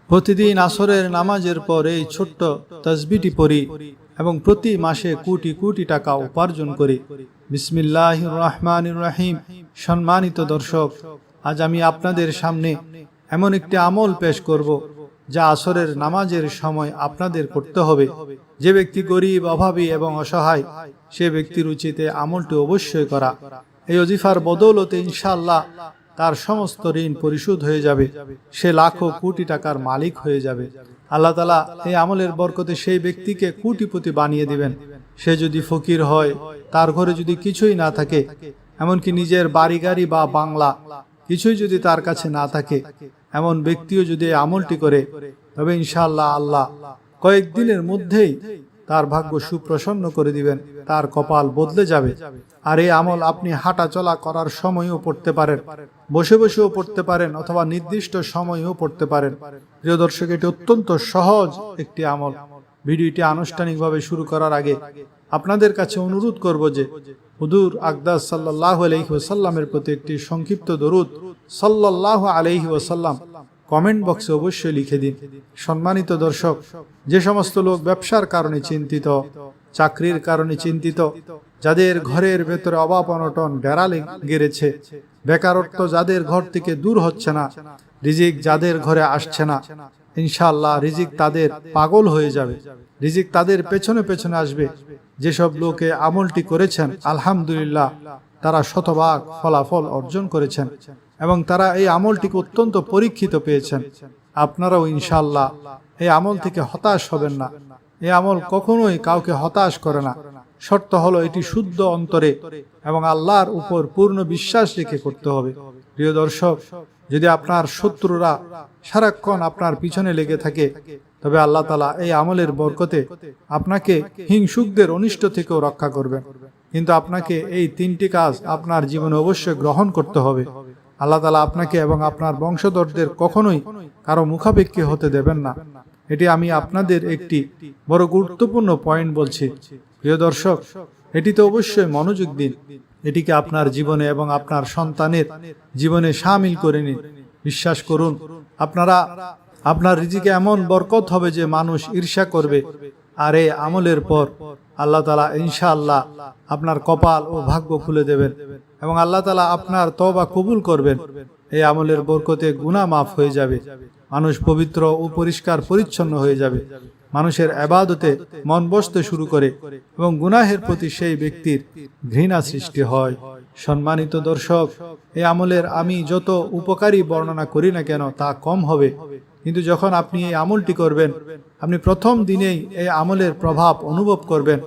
প্রতিদিন আসরের নামাজের পর এই ছোট্ট তাসবিহটি পড়ি এবং প্রতি মাসে কোটি কোটি টাকা উপার্জন করি। বিসমিল্লাহির রহমানির রহিম। সম্মানিত দর্শক, আজ আমি আপনাদের সামনে এমন একটি আমল পেশ করব যা আসরের নামাজের সময় আপনাদের করতে হবে। যে ব্যক্তি গরিব, অভাবী এবং অসহায়, সে ব্যক্তির উচিত এই আমলটি অবশ্যই করা। এই ওজিফার বদৌলতে ইনশাআল্লাহ তার সমস্ত ঋণ পরিশোধ হয়ে যাবে, সে লাখো কোটি টাকার মালিক হয়ে যাবে। আল্লাহ তাআলা এই আমলের বরকতে সেই ব্যক্তিকে কোটিপতি বানিয়ে দিবেন। সে যদি ফকির হয়, তার ঘরে যদি কিছুই না থাকে, এমনকি নিজের বাড়ি গাড়ি বা বাংলা কিছুই যদি তার কাছে না থাকে, এমন ব্যক্তিও যদি এই আমলটি করে, তবে ইনশাআল্লাহ আল্লাহ কয়েকদিনের মধ্যেই তার ভাগ্য সুপ্রসন্ন করে দিবেন, তার কপাল বদলে যাবে। আর এই আমল আপনি হাঁটা চলা করার সময়ও পড়তে পারেন, বসে বসেও পড়তে পারেন, অথবা নির্দিষ্ট সময়েও পড়তে পারেন। প্রিয় দর্শক, এটি অত্যন্ত সহজ একটি আমল। ভিডিওটি আনুষ্ঠানিকভাবে শুরু করার আগে আপনাদের কাছে অনুরোধ করব যে হুজুর আকদাস সাল্লাল্লাহু আলাইহি ওয়াসাল্লামের প্রতি একটি সংক্ষিপ্ত দরুদ সাল্লাল্লাহু আলাইহি ওয়াসাল্লাম কমেন্ট বক্সে অবশ্যই লিখে দিন। সম্মানিত দর্শক, যে সমস্ত লোক ব্যবসার কারণে চিন্তিত, চাকরির কারণে চিন্তিত, যাদের ঘরের ভেতরে অভাব অনটন ডেরা গেড়েছে, বেকারত্ব যাদের ঘর থেকে দূর হচ্ছে না, রিজিক যাদের ঘরে আসছে না, ইনশাআল্লাহ রিজিক তাদের পাগল হয়ে যাবে, রিজিক তাদের পেছনে পেছনে আসবে। যেসব লোকে আমলটি করেছেন, আলহামদুলিল্লাহ তারা শতভাগ ফলাফল অর্জন করেছেন এবং তারা এই আমলটিকে অত্যন্ত পরীক্ষিত পেয়েছেন। আপনারাও ইনশাআল্লাহ এই আমল থেকে হতাশ হবেন না। এই আমল কখনোই কাউকে হতাশ করে না। শর্ত হলো এটি শুদ্ধ অন্তরে এবং আল্লাহর উপর পূর্ণ বিশ্বাস রেখে করতে হবে। প্রিয় দর্শক, যদি আপনার শত্রুরা সারাক্ষণ আপনার পিছনে লেগে থাকে, তবে আল্লাহ তাআলা এই আমলের বরকতে আপনাকে হিংসুকদের অনিষ্ট থেকেও রক্ষা করবেন। কিন্তু আপনাকে এই তিনটি কাজ আপনার জীবনে অবশ্যই গ্রহণ করতে হবে। আল্লাহ তাআলা আপনাকে এবং আপনার বংশধরদের কখনোই কারো মুখাপেক্ষী হতে দেবেন না। এটি আমি আপনাদের একটি বড় গুরুত্বপূর্ণ পয়েন্ট বলছি। প্রিয় দর্শক, এটিতে অবশ্যই মনোযোগ দিন। এটিকে আপনার জীবনে এবং আপনার সন্তানের জীবনে শামিল করে নিন। বিশ্বাস করুন, আপনার রিজিকে এমন বরকত হবে যে মানুষ ঈর্ষা করবে। আর এই আমলের পর আল্লাহ তাআলা ইনশাআল্লাহ আপনার কপাল ও ভাগ্য খুলে দেবেন এবং আল্লাহ তাআলা আপনার তওবা কবুল করবেন। এই আমলের বরকতে গুনাহ মাফ হয়ে যাবে, মানুষ পবিত্র ও পরিষ্কার পরিচ্ছন্ন হয়ে যাবে, মানুষের ইবাদতে মন বসতে শুরু করে এবং গুনাহের প্রতি সেই ব্যক্তির ঘৃণা সৃষ্টি হয়। সম্মানিত দর্শক, এই আমলের আমি যত উপকারী বর্ণনা করি না কেন তা কম হবে। কিন্তু যখন আপনি এই আমলটি করবেন, আপনি প্রথম দিনেই এই আমলের প্রভাব অনুভব করবেন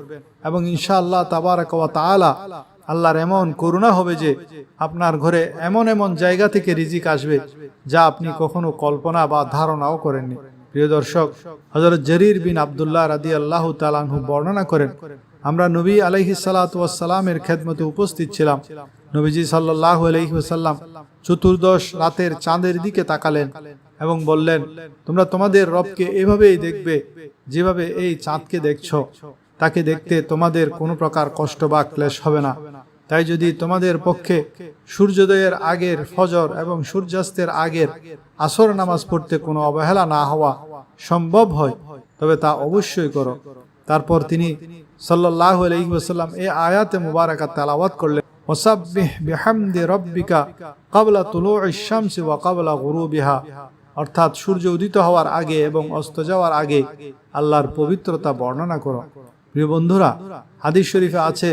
এবং ইনশাআল্লাহ তাবারাক ওয়া তাআলা আল্লাহর এমন করুণা হবে যে আপনার ঘরে এমন এমন জায়গা থেকে রিজিক আসবে যা আপনি কখনো কল্পনা বা ধারণাও করেননি। প্রিয় দর্শক, হযরত জারীর বিন আব্দুল্লাহ রাদিয়াল্লাহু তাআলা আনহু বর্ণনা করেন, আমরা নবী আলাইহিস সালাতু ওয়াস সালামের খেদমতে উপস্থিত ছিলাম। নবীজি সাল্লাল্লাহু আলাইহি ওয়াসাল্লাম চতুর্দশ রাতের চাঁদের দিকে তাকালেন এবং বললেন, তোমরা তোমাদের রবকে এভাবেই দেখবে যেভাবে এই চাঁদকে দেখছো। তাকে দেখতে তোমাদের কোনো প্রকার কষ্ট বা ক্লেশ হবে না। তাই যদি তোমাদের পক্ষে সূর্যোদয়ের আগের ফজর এবং সূর্যাস্তের আগের আসর নামাজ পড়তে কোনো অবহেলা না হওয়া সম্ভব হয়, তবে তা অবশ্যই করো। তারপর তিনি সাল্লাল্লাহু আলাইহি ওয়াসাল্লাম এই আয়াতে মুবারাকা তেলাওয়াত করলেন, ওয়াসাব্বিহ বিহামদি রাব্বিকা ক্বাবলা তুলুইশ শামসি ওয়া ক্বাবলা গুরুবিহা, অর্থাৎ সূর্য উদিত হওয়ার আগে এবং অস্ত যাওয়ার আগে আল্লাহর পবিত্রতা বর্ণনা করো। প্রিয় বন্ধুরা, হাদিস শরীফে আছে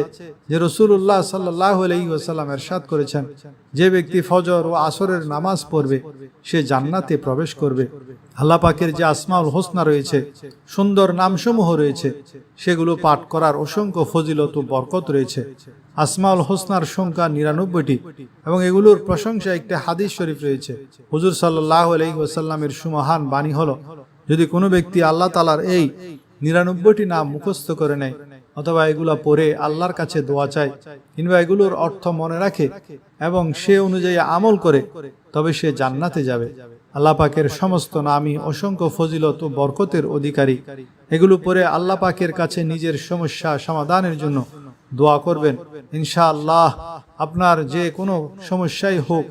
যে রাসূলুল্লাহ সাল্লাল্লাহু আলাইহি ওয়াসাল্লাম ইরশাদ করেছেন, যে ব্যক্তি ফজর ও আসরের নামাজ পড়বে সে জান্নাতে প্রবেশ করবে। আল্লাহ পাকের যে আসমাউল হোসনা রয়েছে, সুন্দর নামসমূহ রয়েছে, সেগুলো পাঠ করার অসংখ্য ফজিলত ও বরকত রয়েছে। আসমাউল হোসনার সংখ্যা ৯৯টি এবং এগুলোর প্রশংসা একটি হাদিস শরীফ রয়েছে। হুজুর সাল্লাল্লাহু আলাইহি ওয়াসাল্লামের সুমহান বাণী হলো, যদি কোনো ব্যক্তি আল্লাহ তাআলার এই ৯৯টি নাম মুখস্থ করে নেয় অথবা এগুলা পড়ে আল্লাহর কাছে দোয়া চায় কিংবা এগুলোর অর্থ মনে রাখে এবং সে অনুযায়ী আমল করে, তবে সে জান্নাতে যাবে। আল্লাহ পাকের সমস্ত নামই অসংখ্য ফজিলত ও বরকতের অধিকারী। এগুলো পড়ে আল্লাহ পাকের কাছে নিজের সমস্যা সমাধানের জন্য দোয়া করবেন। ইনশাআল্লাহ আপনার যে কোনো সমস্যাই হোক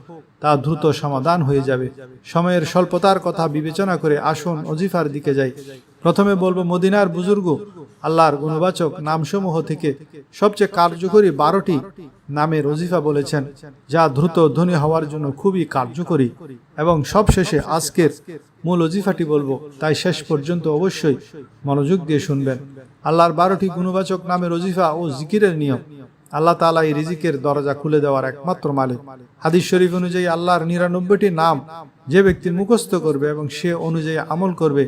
তা দ্রুত সমাধান হয়ে যাবে। সময়ের স্বল্পতার কথা বিবেচনা করে আসুন ওজিফার দিকে যাই। প্রথমে বলবো, মদিনার বুজুর্গ আল্লাহর গুণবাচক নামসমূহ থেকে সবচেয়ে কার্যকরী 12টি নামের ওজিফা বলেছেন, যা দ্রুত ধনী হওয়ার জন্য খুবই কার্যকরী। এবং সবশেষে আজকের মূল ওজিফাটি বলবো, তাই শেষ পর্যন্ত অবশ্যই মনোযোগ দিয়ে শুনবেন। আল্লাহর 12টি গুণবাচক নামের ওজিফা ও জিকিরের নিয়ম। আল্লাহ তাআলা এই রিজিকের দরজা খুলে দেওয়ার একমাত্র মালিক। হাদিস শরীফ অনুযায়ী আল্লাহর 99টি নাম যে ব্যক্তি মুখস্থ করবে এবং সে অনুযায়ী আমল করবে,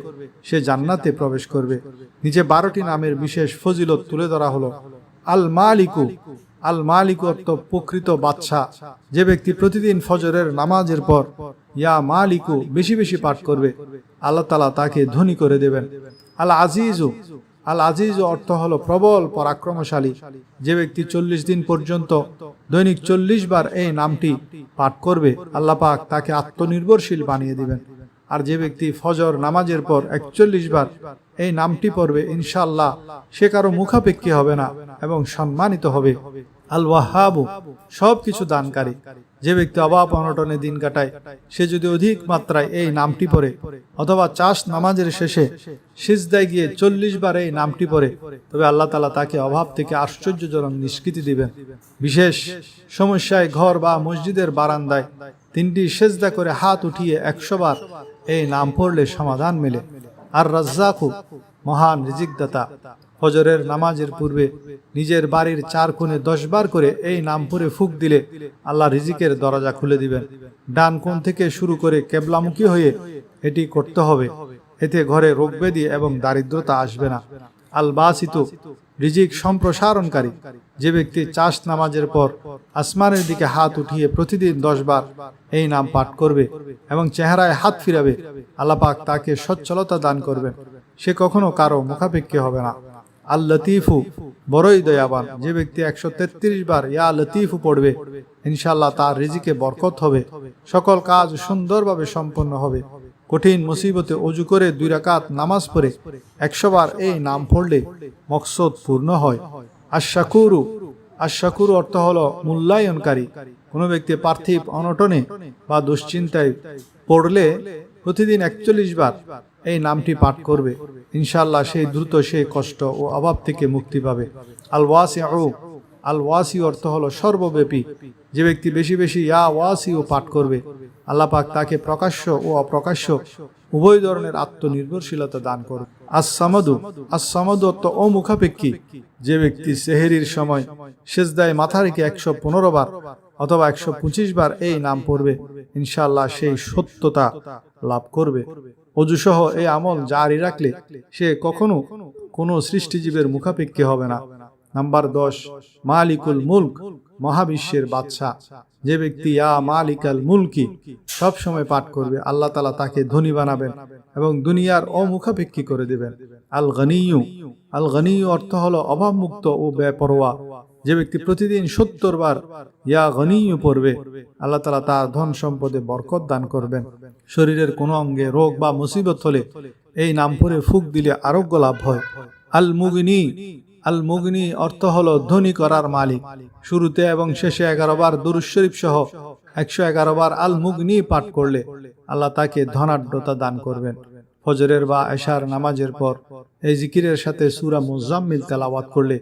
সে জান্নাতে প্রবেশ করবে। নিচে 12টি নামের বিশেষ ফজিলত তুলে ধরা হলো। আল মালিকু। আল মালিকু অর্থ প্রকৃত বাদশা। যে ব্যক্তি প্রতিদিন ফজরের নামাজের পর ইয়া মালিকু বেশি বেশি পাঠ করবে, আল্লাহ তাআলা তাকে ধনী করে দেবেন। আল আজিজু। আল আজিজ অর্থ হলো প্রবল পরাক্রমশালী। যে ব্যক্তি 40 দিন পর্যন্ত দৈনিক 40 বার এই নামটি পাঠ করবে, আল্লাহ পাক তাকে আত্মনির্ভরশীল বানিয়ে দিবেন। আর যে ব্যক্তি ফজর নামাজের পর 41 বার এই নামটি পড়বে, ইনশাআল্লাহ সে কারো মুখাপেক্ষী হবে না এবং সম্মানিত হবে। আল ওয়াহাবু, সবকিছু দানকারী। যে ব্যক্তি অভাব অনটনে দিন কাটায়, সে যদি অধিক মাত্রায় এই নামটি পড়ে অথবা চাষ নামাজের শেষে সিজদায় গিয়ে 40 বার এই নামটি পড়ে, তবে আল্লাহ তাআলা তাকে অভাব থেকে আশ্চর্যজনক নিষ্কৃতি দিবেন। বিশেষ সমস্যায় ঘর বা মসজিদের বারান্দায় 3টি সিজদা করে হাত উঠিয়ে 100 বার এই নাম পড়লে সমাধান মেলে। আর রাজ্জাকু, মহান রিজিকদাতা। ফজরের নামাজের পূর্বে নিজের বাড়ির 4 কোণে 10 বার করে এই নাম পড়ে ফুঁক দিলে আল্লাহ রিজিকের দরজা খুলে দিবেন। ডান কোণ থেকে শুরু করে কেবলামুখী হয়ে এটি করতে হবে, এতে ঘরে রোগ ব্যাধি এবং দারিদ্রতা আসবে না। আল বাসিতু, রিজিক সম্প্রসারণকারী। যে ব্যক্তি চাষ নামাজের পর আসমানের দিকে হাত উঠিয়ে প্রতিদিন 10 বার এই নাম পাঠ করবে এবং চেহারায় হাত ফিরাবে, আল্লাহ পাক তাকে সচ্ছলতা দান করবেন। সে কখনো কারো মুখাপেক্ষী হবে না। আল লতিফু, বড়ই দয়াবান। যে ব্যক্তি 133 বার ইয়া লতিফু পড়বে, ইনশাআল্লাহ তার রিজিকে বরকত হবে, সকল কাজ সুন্দরভাবে সম্পন্ন হবে। কঠিন মুসিবতে ওযু করে 2 রাকাত নামাজ পড়ে 100 বার এই নাম পড়লে মকসদ পূর্ণ হয়। আশ-শাকুরু। আশ-শাকুরু অর্থ হলো মূল্যায়নকারী। কোনো ব্যক্তি পার্থিব অনটনে বা দুশ্চিন্তায় পড়লে প্রতিদিন 41 বার এই নামটি পাঠ করবে, ইনশাআল্লাহ সেই দ্রুত সেই কষ্ট ও অভাব থেকে মুক্তি পাবে। আল ওয়াসিউ। আল ওয়াসি অর্থ হলো সর্বব্যাপী। যে ব্যক্তি বেশি বেশি ইয়া ওয়াসিউ পাঠ করবে, আল্লাহ পাক তাকে প্রকাশ্য ও অপ্রকাশ্য উভয় ধরনের আত্মনির্ভরশীলতা দান করবে। আস-সামাদু। আস-সামাদু অর্থ অমুখাপেক্ষী। যে ব্যক্তি সেহরির সময় সিজদায় মাথা রেখে 115 বার অথবা 125 বার এই নাম পড়বে, ইনশাআল্লাহ সেই সত্যতা লাভ করবে। ওযুসহ এই আমল জারি রাখলে সে কখনো কোনো সৃষ্টিজীবের মুখাপেক্ষী হবে না। নাম্বার 10, মালিকুল মুলক, মহাবিশ্বের বাদশা। যে ব্যক্তি ইয়া মালিকাল মুলকি সব সময় পাঠ করবে, আল্লাহ তাআলা তাকে ধনী বানাবেন এবং দুনিয়ার অমুখাপেক্ষী করে দেবেন। আল গনিয়ু। আল গনিয়ু অর্থ হলো অভাবমুক্ত ও বেপরোয়া। যে ব্যক্তি প্রতিদিন 70 বার ইয়া গনিয়ু পড়বে, আল্লাহ তাআলা তার ধন সম্পদে বরকত দান করবেন। শরীরের কোনো অঙ্গে রোগ বা মুসিবত হলে এই নাম পড়ে ফুঁক দিলে আরোগ্য লাভ হয়। আল মুগনি। আল মুগনি অর্থ হলো ধনী করার মালিক। শুরুতে এবং শেষে 11 বার দুরূদ শরীফ সহ 111 বার আল মুগনি পাঠ করলে আল্লাহ তাকে ধনাঢ্যতা দান করবেন। ফজরের বা এশার নামাজের পর এই জিকিরের সাথে সূরা মুজাম্মিল তেলাওয়াত করলে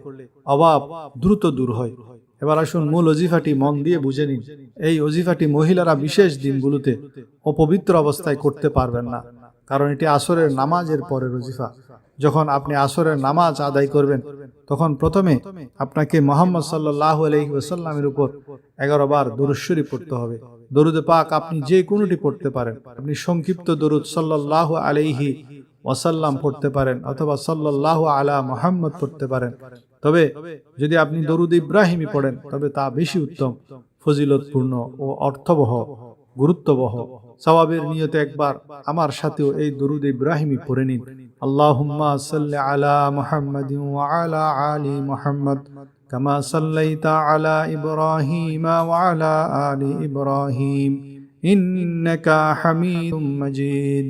অভাব দ্রুত দূর হয়। এবার আসুন মূল ওজিফাটি মন দিয়ে বুঝে নিন। এই ওজিফাটি মহিলারা বিশেষ দিনগুলোতে অপবিত্র অবস্থায় করতে পারবেন না, কারণ এটি আসরের নামাজের পরের ওজিফা। যখন আপনি আসরের নামাজ আদায় করবেন, তখন প্রথমে আপনাকে মুহাম্মদ সাল্লাল্লাহু আলাইহি ওয়াসাল্লামের উপর 11 বার দরুদ শরীফ পড়তে হবে। দরুদে পাক আপনি যে কোনোটি পড়তে পারেন। আপনি সংক্ষিপ্ত দরুদ সাল্লাল্লাহু আলাইহি ওয়াসাল্লাম পড়তে পারেন অথবা সাল্লাল্লাহু আলা মুহাম্মদ পড়তে পারেন। তবে যদি আপনি দরুদ ইব্রাহিমি পড়েন, তবে তা বেশি উত্তম, ফজিলতপূর্ণ ও অর্থবহ, গুরুত্ববহ। সওয়াবের নিয়তে একবার আমার সাথেও এই দরুদ ইব্রাহিমি পড়ে নিন। আল্লাহুম্মা সাল্লি আলা মুহাম্মাদিন ওয়া আলা আলি মুহাম্মাদ কামা সাল্লাইতা আলা ইব্রাহিম ওয়া আলা আলি ইব্রাহিম ইন্নাকা হামিদুম মাজিদ।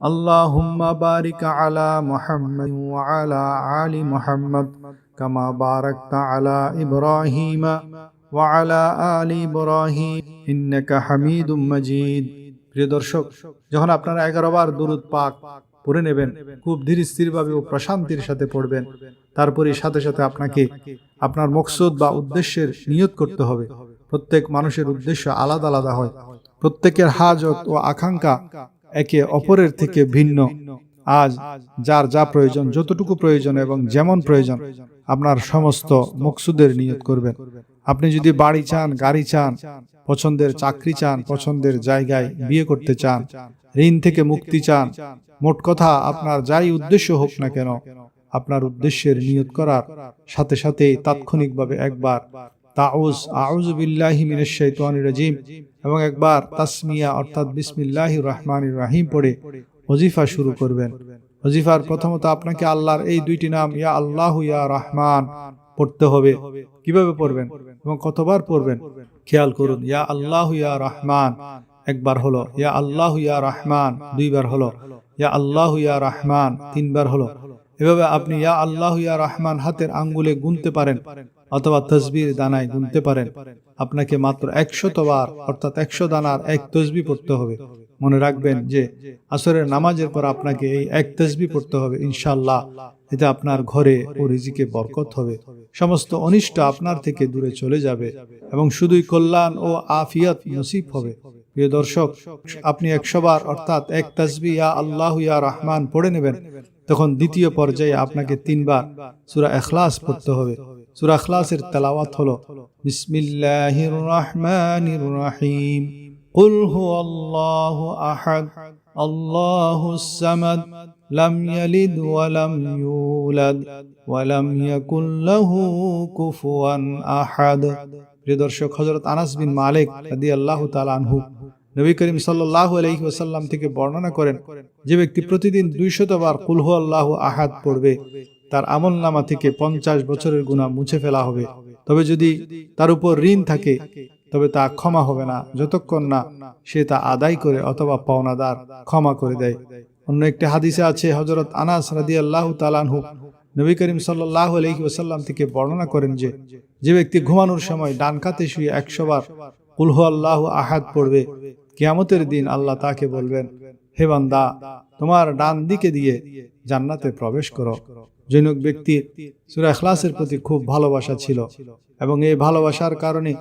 আল্লাহুম্মা বারিক আলা মুহাম্মাদ ওয়া আলা আলি মুহাম্মাদ কামা বারাকতা আলা ইব্রাহিম وعلى آل إبراهيم إنك حميد مجيد। প্রিয় দর্শক, যখন আপনারা 11 বার দুরূদ পাক পড়ে নেবেন, খুব ধীর স্থিরভাবে ও প্রশান্তির সাথে পড়বেন। তারপরে সাথে সাথে আপনাকে আপনার মকসুদ বা উদ্দেশ্যের নিয়ত করতে হবে। প্রত্যেক মানুষের উদ্দেশ্য আলাদা আলাদা হয়। প্রত্যেকের হাজত ও আকাঙ্ক্ষা একে অপরের থেকে ভিন্ন। আজ যার যা প্রয়োজন, যতটুকু প্রয়োজন এবং যেমন প্রয়োজন, আপনার সমস্ত মকসুদের নিয়ত করবেন। আপনি যদি বাড়ি চান, গাড়ি চান, পছন্দের চাকরি চান, পছন্দের জায়গায় বিয়ে করতে চান, ঋণ থেকে মুক্তি চান, মোট কথা আপনার যাই উদ্দেশ্য হোক না কেন, আপনার উদ্দেশ্যের নিয়ত করার সাথে সাথে তাৎক্ষণিকভাবে একবার আউযু বিল্লাহি মিনাশ শাইতানির রাজিম এবং একবার তাসমিয়া অর্থাৎ বিসমিল্লাহির রহমানির রহিম পড়ে ওজিফা শুরু করবেন। ওজিফার প্রথমত আপনাকে আল্লাহর এই দুইটি নাম ইয়া আল্লাহ ইয়া রহমান পড়তে হবে। কিভাবে পড়বেন এবং কতবার পড়বেন খেয়াল করুন। ইয়া আল্লাহ ইয়া রহমান একবার হলো, ইয়া আল্লাহ ইয়া রহমান দুইবার হলো, ইয়া আল্লাহ ইয়া রহমান তিনবার হলো। এভাবে আপনি ইয়া আল্লাহ ইয়া রহমান হাতের আঙ্গুলে গুনতে পারেন অথবা তসবির দানায় গুনতে পারেন। আপনাকে মাত্র 100 বার অর্থাৎ 100 দানার এক তসবিহ পড়তে হবে। মনে রাখবেন যে আসরের নামাজের পর আপনাকে এই এক তসবিহ পড়তে হবে ইনশাআল্লাহ। এতে আপনার ঘরে ও রিজিকে বরকত হবে, সমস্ত অনিষ্ট আপনার থেকে দূরে চলে যাবে এবং শুধুই কল্যাণ ও আফিয়ত নসিব হবে। প্রিয় দর্শক, আপনি 100 বার অর্থাৎ এক তসবিহ ইয়া আল্লাহ ইয়া রহমান পড়ে নেবেন। তখন দ্বিতীয় পর্যায়ে আপনাকে 3 বার সূরা ইখলাস পড়তে হবে। সূরা ইখলাসের তেলাওয়াত হলো বিসমিল্লাহির রহমানির রহিম কুল হুয়াল্লাহু আহাদ আল্লাহুস সামাদ লাম ইয়ালিদ ওয়া লাম ইউলাদ ওয়া লাম ইয়াকুল লাহু কুফুয়ান আহাদ। প্রিয় দর্শক, হযরত আনাস বিন মালিক রাদিয়াল্লাহু তাআলা আনহু নবী করিম সাল্লাল্লাহু আলাইহি ওয়াসাল্লাম থেকে বর্ণনা করেন, যে ব্যক্তি প্রতিদিন 200 বার কুল হুয়াল্লাহু আহাদ পড়বে, তার আমলনামা থেকে 50 বছরের গুনাহ মুছে ফেলা হবে। তবে যদি তার উপর ঋণ থাকে তবে তা ক্ষমা হবে না যতক্ষণ না সে তা আদায় করে অথবা পাওনাদার ক্ষমা করে দেয়। অন্য একটি হাদিসে আছে, হযরত আনাস রাদিয়াল্লাহু তাআলা আনহু নবী করিম সাল্লাল্লাহু আলাইহি ওয়াসাল্লাম থেকে বর্ণনা করেন যে ব্যক্তি ঘুমানোর সময় ডান কাতে শুয়ে 100 বার কুল হুয়াল্লাহু আহাদ পড়বে, কিয়ামতের দিন আল্লাহ তাকে বলবেন, হে বান্দা, তোমার ডান দিকে দিয়ে জান্নাতে প্রবেশ করো। জৈনক ব্যক্তির সূরা ইখলাসের প্রতি খুব ভালোবাসা ছিল এবং এই ভালোবাসার কারণে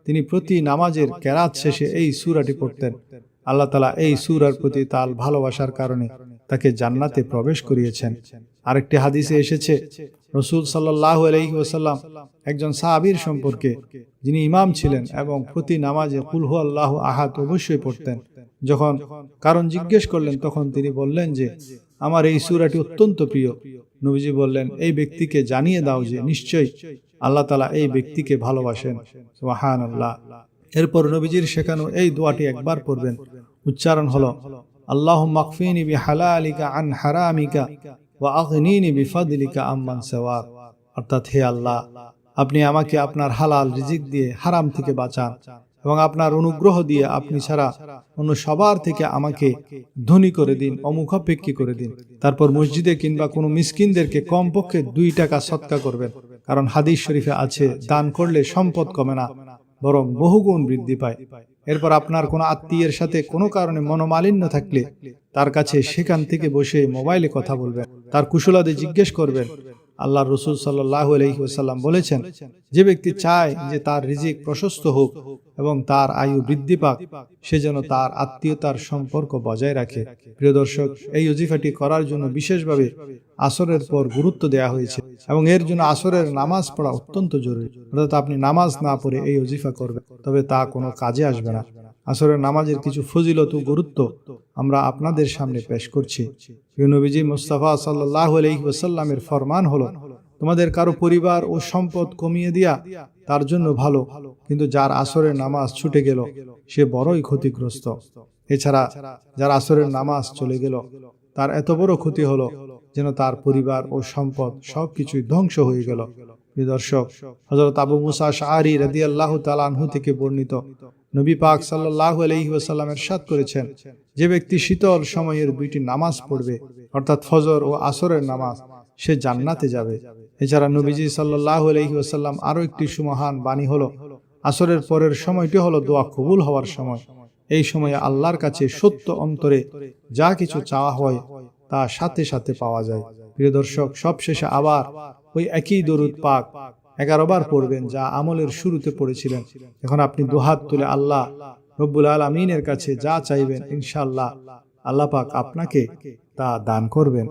তিনি প্রতি নামাজের কেরাত শেষে এই সূরাটি পড়তেন। আল্লাহ তাআলা এই সূরার প্রতি তার ভালোবাসার কারণে তাকে জান্নাতে প্রবেশ করিয়েছেন। আরেকটি হাদিসে এসেছে, রাসূল সাল্লাল্লাহু আলাইহি ওয়াসাল্লাম একজন সাহাবীর সম্পর্কে, যিনি ইমাম ছিলেন এবং প্রতি নামাজে কুল হুয়াল্লাহু আহাদ অবশ্যই পড়তেন। যখন কারণ জিজ্ঞেস করলেন তখন তিনি বললেন যে আমার এই সূরাটি অত্যন্ত প্রিয়। নবীজি বললেন, এই ব্যক্তিকে জানিয়ে দাও যে নিশ্চয়ই আল্লাহ তাআলা এই ব্যক্তিকে ভালোবাসেন। সুবহানাল্লাহ। এরপর নবীজির শেখানো এই দোয়াটি একবার পড়বেন। উচ্চারণ হলো আল্লাহুম্মা কফিনি বিহালালিকা আন হারামিকা ওয়া আগনিনি বিফাদলিকা আম্মান সাওয়াক। অর্থাৎ, হে আল্লাহ, আপনি আমাকে আপনার হালাল রিজিক দিয়ে হারাম থেকে বাঁচান এবং আপনার অনুগ্রহ দিয়ে আপনি ছাড়া অন্য সবার থেকে আমাকে ধনী করে দিন, অমুখাপেক্ষী করে দিন। তারপর মসজিদে কিংবা কোনো মিসকিনদেরকে কমপক্ষে 2 টাকা সদকা করবেন, কারণ হাদিস শরীফে আছে দান করলে সম্পদ কমে না বরং বহুগুণ বৃদ্ধি পায়। এরপর আপনার কোনো আত্মীয়ের সাথে কোনো কারণে মনোমালিন্য থাকলে তার কাছে সেখান থেকে বসে মোবাইলে কথা বলবেন, তার কুশলাদি জিজ্ঞেস করবেন। আল্লাহর রাসূল সাল্লাল্লাহু আলাইহি ওয়াসাল্লাম বলেছেন, যে ব্যক্তি চায় যে তার রিজিক প্রশস্ত হোক এবং তার আয়ু বৃদ্ধি পাক, সে যেন তার আত্মীয়তার সম্পর্ক বজায় রাখে। প্রিয় দর্শক, এই ওজিফাটি করার জন্য বিশেষভাবে আসরের পর গুরুত্ব দেওয়া হয়েছে এবং এর জন্য আসরের নামাজ পড়া অত্যন্ত জরুরি। অর্থাৎ আপনি নামাজ না পড়ে এই ওজিফা করবেন, তবে তা কোনো কাজে আসবে না। আসরের নামাজের কিছু ফজিলত ও গুরুত্ব আমরা আপনাদের সামনে পেশ করছি। নবীজি মুস্তাফা সাল্লাল্লাহু আলাইহি ওয়াসাল্লামের ফরমান হলো, তোমাদের কারো পরিবার ও সম্পদ কমিয়ে দিয়া তার জন্য ভালো, কিন্তু যার আসরের নামাজ ছুটে গেল সে বড়ই ক্ষতিগ্রস্ত। এছাড়া যার আসরের নামাজ চলে গেল তার এত বড় ক্ষতি হলো যেন তার পরিবার ও সম্পদ সবকিছুই ধ্বংস হয়ে গেল। প্রিয় দর্শক, হযরত আবু মুসা আশআরী রাদিয়াল্লাহু তাআলা আনহু থেকে বর্ণিত, নবী পাক সাল্লাল্লাহু আলাইহি ওয়াসাল্লাম ইরশাদ করেছেন, যে ব্যক্তি শীতল সময়ের 2টি নামাজ পড়বে অর্থাৎ ফজর ও আসরের নামাজ, সে জান্নাতে যাবে। এছাড়া নবীজি সাল্লাল্লাহু আলাইহি ওয়াসাল্লাম আরো একটি সুমহান বাণী হলো, আসরের পরের সময়টি হলো দোয়া কবুল হওয়ার সময়। এই সময়ে আল্লাহর কাছে সত্য অন্তরে যা কিছু চাওয়া হয় তা সাথে সাথে পাওয়া যায়। প্রিয় দর্শক, সবশেষে আবার ওই একই দরুদ পাক 11 বার পড়বেন যা আমলের শুরুতে পড়েছিলেন। এখন আপনি দুহাত তুলে আল্লাহ রব্বুল আলামিনের কাছে যা চাইবেন, ইনশাআল্লাহ আল্লাহ পাক আপনাকে তা দান করবেন।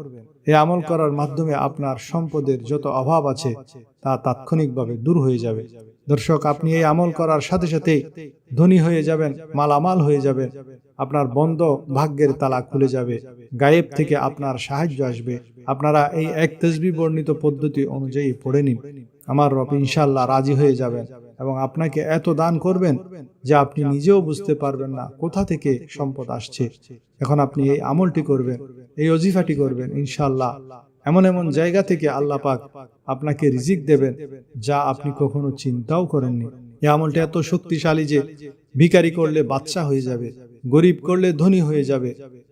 এই আমল করার মাধ্যমে আপনার সম্পদের যত অভাব আছে তা তাৎক্ষণিকভাবে দূর হয়ে যাবে। দর্শক, আপনি এই আমল করার সাথে সাথে ধনী হয়ে যাবেন, মালামাল হয়ে যাবেন, আপনার বন্ধ ভাগ্যের তালা খুলে যাবে, গায়েব থেকে আপনার সাহায্য আসবে। আপনারা এই এক তাসবিহ বর্ণিত পদ্ধতি অনুযায়ী পড়ে নিন, আমার রব ইনশাআল্লাহ রাজি হয়ে যাবেন এবং আপনাকে এত দান করবেন যে আপনি নিজেও বুঝতে পারবেন না কোথা থেকে সম্পদ আসছে। এখন আপনি এই আমলটি করবেন, এই ওজিফাটি করবেন, ইনশাআল্লাহ এমন এমন জায়গা থেকে আল্লাহ পাক আপনাকে রিজিক দেবেন যা আপনি কখনো চিন্তাও করেননি। এই আমলটা এত শক্তিশালী যে ভিখারি করলে বাদশা হয়ে যাবে, গরিব করলে ধনী হয়ে যাবে,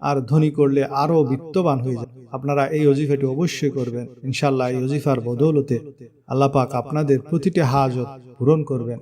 আর ধনী করলে আরো বিত্তবান হয়ে যাবে। আপনারা এই ওজিফাটি অবশ্যই করবেন, ইনশাআল্লাহ এই ওজিফার বদৌলতে আল্লাহ পাক আপনাদের প্রতিটি হাজত পূরণ করবেন।